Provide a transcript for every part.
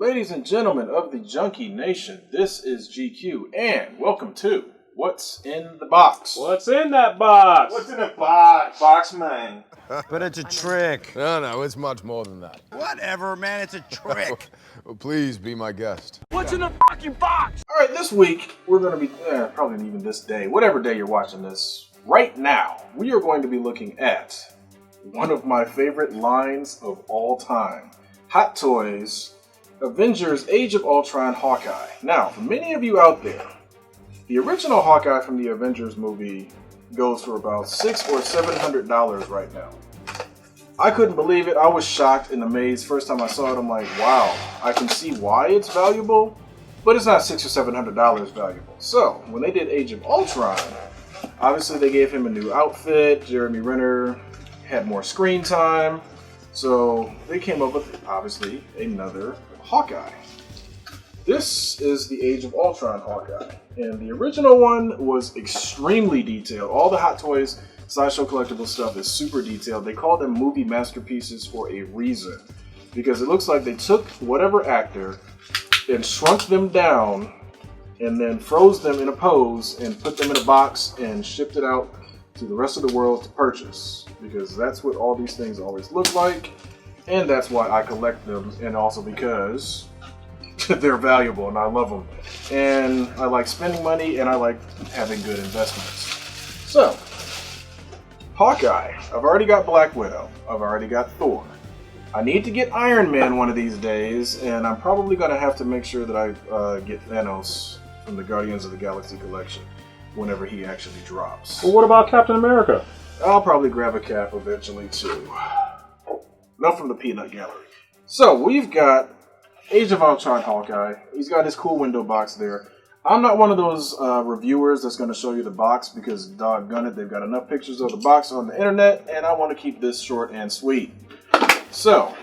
Ladies and gentlemen of the Junkie Nation, this is GQ, and welcome to What's in the Box. What's in that box? What's in the box? Box, man. But it's a trick. No, it's much more than that. Whatever, man, it's a trick. Well, please be my guest. What's in the fucking box? All right, this week we're going to be, probably even this day, whatever day you're watching this, right now, we are going to be looking at one of my favorite lines of all time. Hot Toys, Avengers Age of Ultron Hawkeye. Now, for many of you out there, the original Hawkeye from the Avengers movie goes for about $600 or $700 right now. I couldn't believe it. I was shocked and amazed. First time I saw it, I'm like, wow, I can see why it's valuable, but it's not $600 or $700 valuable. So, when they did Age of Ultron, obviously they gave him a new outfit. Jeremy Renner had more screen time. So, they came up with, obviously, another Hawkeye. This is the Age of Ultron Hawkeye. And the original one was extremely detailed. All the Hot Toys Sideshow collectible stuff is super detailed. They call them movie masterpieces for a reason. Because it looks like they took whatever actor and shrunk them down and then froze them in a pose and put them in a box and shipped it out to the rest of the world to purchase. Because that's what all these things always look like. And that's why I collect them. And also because they're valuable and I love them. And I like spending money and I like having good investments. So, Hawkeye. I've already got Black Widow. I've already got Thor. I need to get Iron Man one of these days, and I'm probably going to have to make sure that I get Thanos from the Guardians of the Galaxy collection whenever he actually drops. Well, what about Captain America? I'll probably grab a cap eventually too. Not from the peanut gallery. So, we've got Age of Ultron Hawkeye. He's got his cool window box there. I'm not one of those reviewers that's going to show you the box because doggone it, they've got enough pictures of the box on the internet, and I want to keep this short and sweet. So,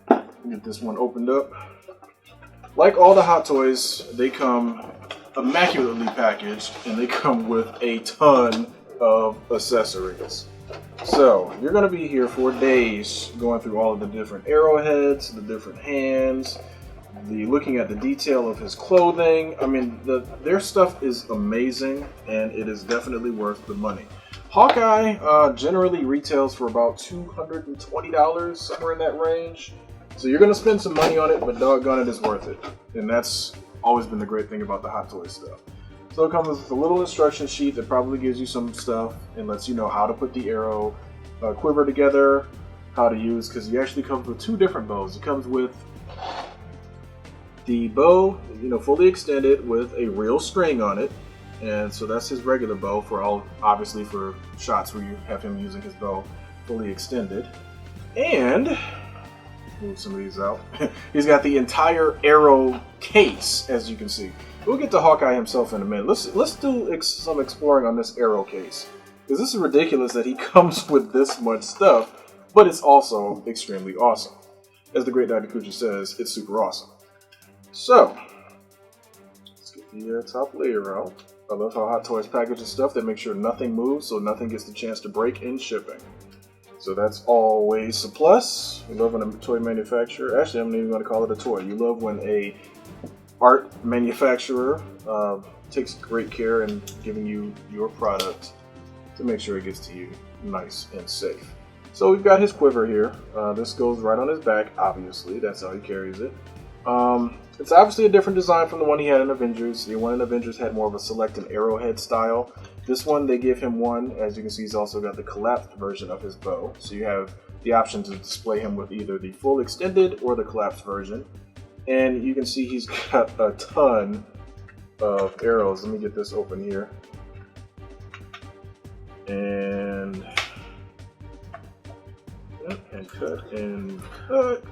get this one opened up. Like all the Hot Toys, they come immaculately packaged, and they come with a ton of accessories. So, you're going to be here for days going through all of the different arrowheads, the different hands, looking at the detail of his clothing. I mean, their stuff is amazing, and it is definitely worth the money. Hawkeye generally retails for about $220, somewhere in that range. So you're going to spend some money on it, but doggone it is worth it. And that's always been the great thing about the Hot Toys stuff. So it comes with a little instruction sheet that probably gives you some stuff and lets you know how to put the arrow quiver together, how to use, because he actually comes with two different bows. It comes with the bow, fully extended with a real string on it, and so that's his regular bow obviously for shots where you have him using his bow fully extended. And move some of these out. He's got the entire arrow case, as you can see. We'll get to Hawkeye himself in a minute. Let's do some exploring on this arrow case, because this is ridiculous that he comes with this much stuff, but it's also extremely awesome. As the great Dr. Kucha says, it's super awesome. So, let's get the top layer out. I love how Hot Toys packages stuff. They make sure nothing moves, so nothing gets the chance to break in shipping. So that's always a plus. You love when a toy manufacturer, actually I'm not even going to call it a toy. You love when a art manufacturer takes great care in giving you your product to make sure it gets to you nice and safe. So we've got his quiver here. This goes right on his back, obviously. That's how he carries it. It's obviously a different design from the one he had in Avengers. The one in Avengers had more of a select and arrowhead style. This one, they give him one. As you can see, he's also got the collapsed version of his bow. So you have the option to display him with either the full extended or the collapsed version. And you can see he's got a ton of arrows. Let me get this open here. And cut and cut.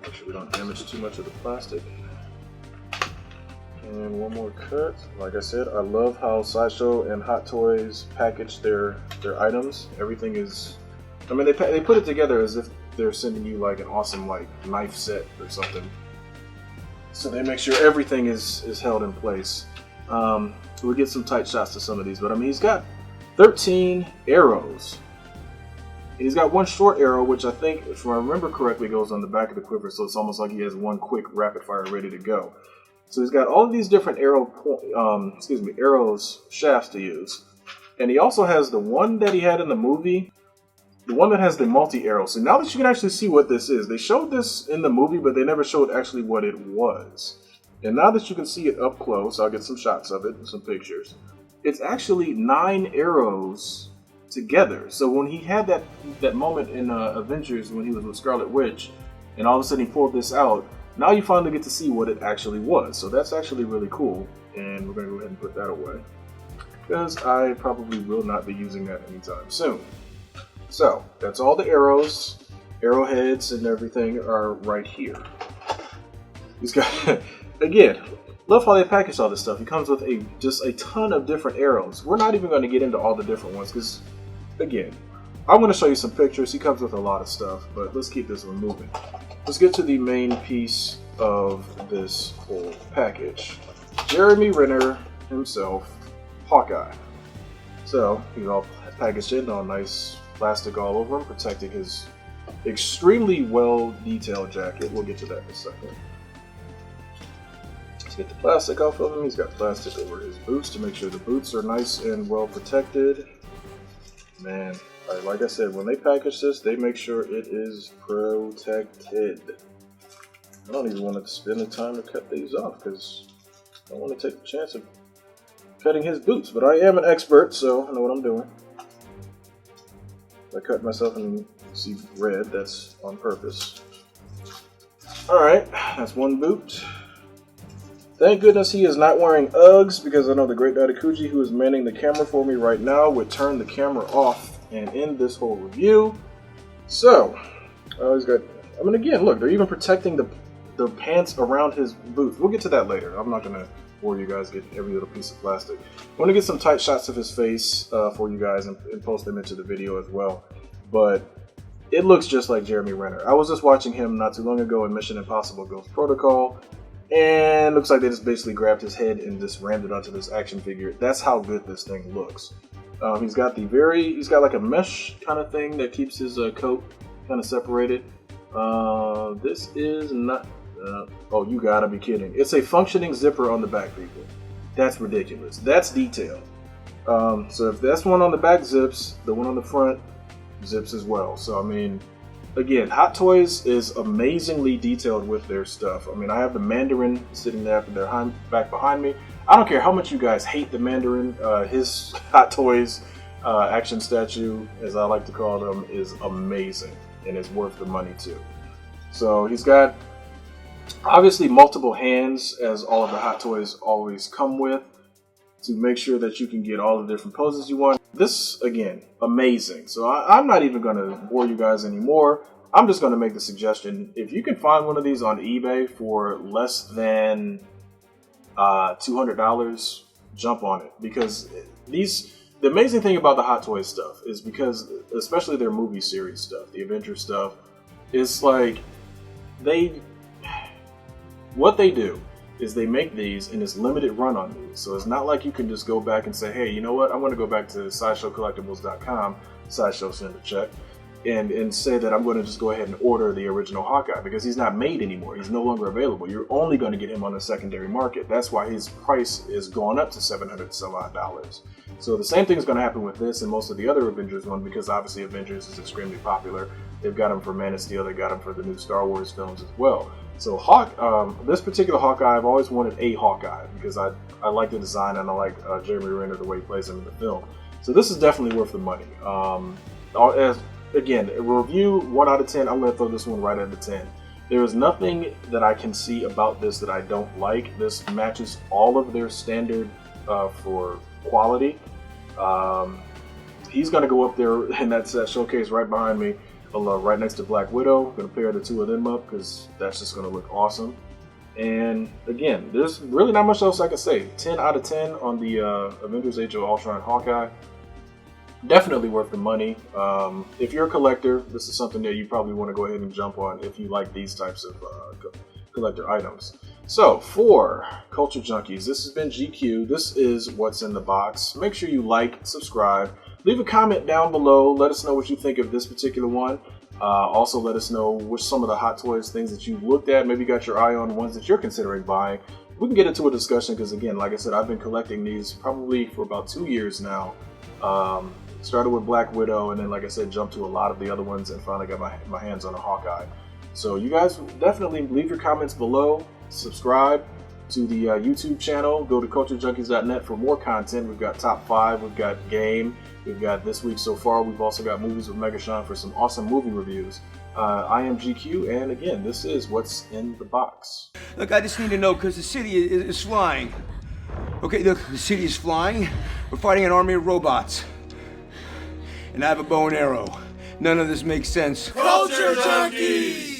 Make sure we don't damage too much of the plastic. And one more cut. Like I said, I love how Sideshow and Hot Toys package their items. Everything is, I mean, they put it together as if they're sending you like an awesome knife set or something. So they make sure everything is held in place. We'll get some tight shots to some of these, but I mean, he's got 13 arrows. He's got one short arrow, which I think, if I remember correctly, goes on the back of the quiver, so it's almost like he has one quick rapid fire ready to go. So he's got all of these different arrows shafts to use, and he also has the one that he had in the movie, the one that has the multi-arrow. So now that you can actually see what this is, they showed this in the movie, but they never showed actually what it was. And now that you can see it up close, I'll get some shots of it and some pictures. It's actually 9 arrows together. So when he had that moment in Avengers when he was with Scarlet Witch, and all of a sudden he pulled this out, now you finally get to see what it actually was. So that's actually really cool, and we're going to go ahead and put that away, because I probably will not be using that anytime soon. So that's all the arrows, arrowheads, and everything are right here. He's got, again, love how they package all this stuff. He comes with just a ton of different arrows. We're not even going to get into all the different ones because, again, I'm going to show you some pictures. He comes with a lot of stuff, but let's keep this one moving. Let's get to the main piece of this whole package. Jeremy Renner himself, Hawkeye. So he's all packaged in on nice plastic all over him, protecting his extremely well detailed jacket. We'll get to that in a second. Let's get the plastic off of him. He's got plastic over his boots to make sure the boots are nice and well protected. Man, like I said, when they package this, they make sure it is protected. I don't even want to spend the time to cut these off because I don't want to take the chance of cutting his boots. But I am an expert, so I know what I'm doing. If I cut myself and see red, that's on purpose. Alright, that's one boot. Thank goodness he is not wearing Uggs, because I know the great Dadakuji, who is manning the camera for me right now, would turn the camera off and end this whole review. So, he's got, I mean, again, look, they're even protecting the pants around his boots. We'll get to that later. I'm not going to bore you guys getting every little piece of plastic. I want to get some tight shots of his face for you guys and post them into the video as well. But it looks just like Jeremy Renner. I was just watching him not too long ago in Mission Impossible Ghost Protocol, and looks like they just basically grabbed his head and just rammed it onto this action figure. That's how good this thing looks. He's got like a mesh kind of thing that keeps his coat kind of separated. This is not, oh, you gotta be kidding. It's a functioning zipper on the back, people. That's ridiculous. That's detailed. So if that's one on the back zips, the one on the front zips as well. So, I mean, again, Hot Toys is amazingly detailed with their stuff. I mean, I have the Mandarin sitting there back behind me. I don't care how much you guys hate the Mandarin. His Hot Toys action statue, as I like to call them, is amazing and is worth the money too. So he's got obviously multiple hands, as all of the Hot Toys always come with, to make sure that you can get all the different poses you want. This, again, amazing. So I'm not even going to bore you guys anymore. I'm just going to make the suggestion, if you can find one of these on eBay for less than $200, jump on it. Because the amazing thing about the Hot Toys stuff is because, especially their movie series stuff, the Avengers stuff, is like, what they do is they make these in this limited run on these. So it's not like you can just go back and say, hey, you know what, I want to go back to SideshowCollectibles.com, Sideshow send a check, and say that I'm going to just go ahead and order the original Hawkeye, because he's not made anymore. He's no longer available. You're only going to get him on the secondary market. That's why his price is gone up to $700 some odd. So the same thing is going to happen with this and most of the other Avengers one, because obviously Avengers is extremely popular. They've got him for Man of Steel. They got him for the new Star Wars films as well. So this particular Hawkeye, I've always wanted a Hawkeye, because I like the design and I like Jeremy Renner, the way he plays him in the film. So this is definitely worth the money. Again, a review 1 out of 10, I'm going to throw this one right at the 10. There is nothing that I can see about this that I don't like. This matches all of their standard for quality. He's going to go up there in that showcase right behind me, right next to Black Widow. I'm going to pair the two of them up because that's just going to look awesome. And again, there's really not much else I can say. 10 out of 10 on the Avengers Age of Ultron Hawkeye. Definitely worth the money. If you're a collector, this is something that you probably want to go ahead and jump on if you like these types of collector items. So, for Culture Junkies, this has been GQ. This is what's in the box. Make sure you like, subscribe, leave a comment down below. Let us know what you think of this particular one. Also, let us know which some of the Hot Toys things that you've looked at, maybe got your eye on ones that you're considering buying. We can get into a discussion because, again, like I said, I've been collecting these probably for about 2 years now. Started with Black Widow, and then, like I said, jumped to a lot of the other ones, and finally got my hands on a Hawkeye. So you guys definitely leave your comments below. Subscribe to the YouTube channel. Go to culturejunkies.net for more content. We've got Top 5, we've got Game, we've got This Week So Far. We've also got Movies with Megashawn for some awesome movie reviews. I am GQ, and again, this is What's in the Box. Look, I just need to know, because the city is flying. Okay, look, the city is flying. We're fighting an army of robots. And I have a bow and arrow. None of this makes sense. Culture Junkies!